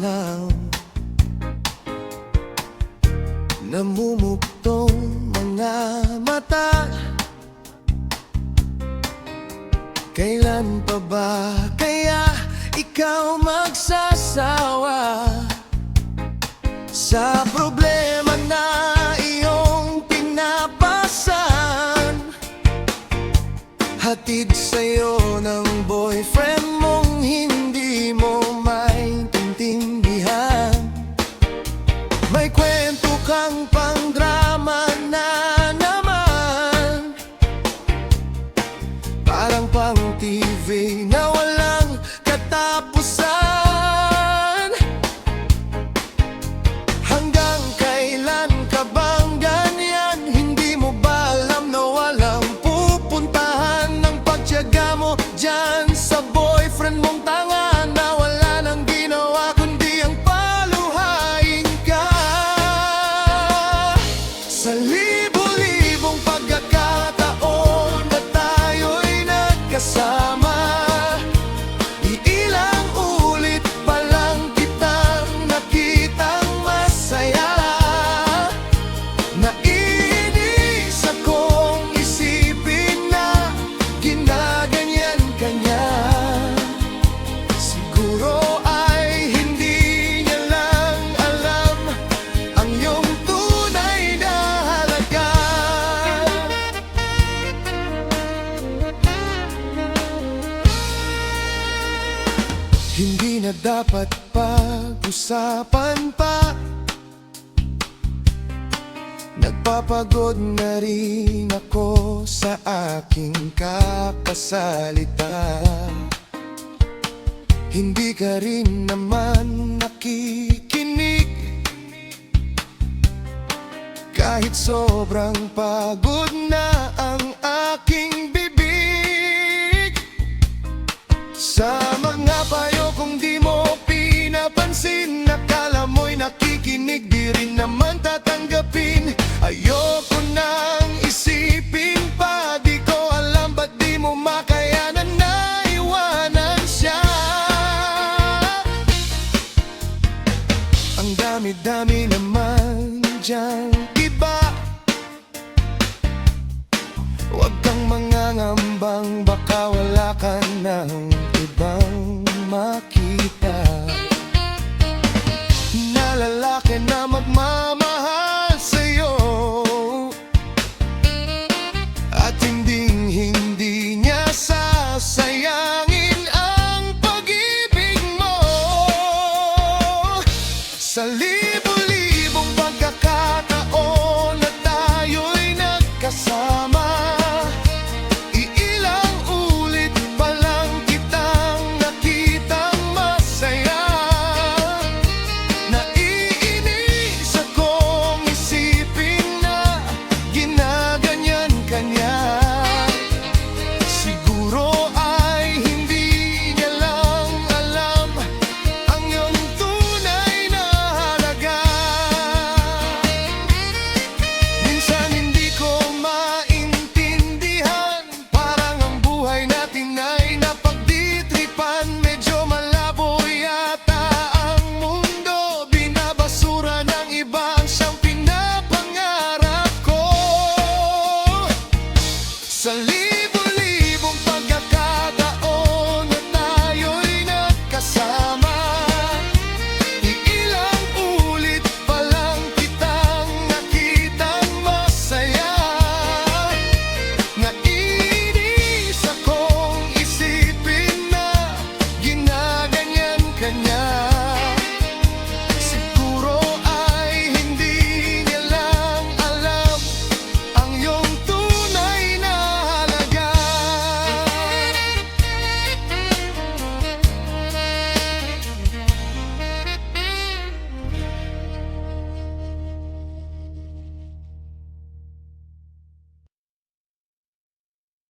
lang. Namumuktong mga mata, kailan pa ba kaya ikaw magsasawa sa problema na iyong pinapasan? Hatid sa'yo ng boyfriend mong hindi mo maintindihan. May kwento kang pang-drama na naman, parang pang-TV na walang katapusan. Hanggang kailan ka bang ganyan? Hindi mo ba alam na walang pupuntahan ng pagtiyaga mo dyan sa boyfriend mong tanga na wala nang ginawa kundi ang paluhain ka? Sa libo-libong pagkakataon na tayo'y nagkasama, iilang ulit pa lang kitang nakitang masaya. Naiinis akong isipin na ginaganyan ka niya. Siguro ay hindi niya lang alam ang iyong tunay na halaga. Hindi na dapat pag-usapan pa, nagpapagod na rin ako sa aking kakasalita. Hindi ka rin naman nakikinig, kahit sobrang pagod na ang aking bibig. Sa mga payo kung di mo pinapansin, akala mo'y nakikinig, di rin naman tatanggapin. Ayoko nang isipin pa, di ko alam ba't di mo makayanan na iwanan siya. Ang dami-dami naman diyang iba, huwag kang mangangambang baka wala ka ng ibang makita na lalaki na magmamahal sa'yo at hindi niya sasayangin ang pag-ibig mo. Sa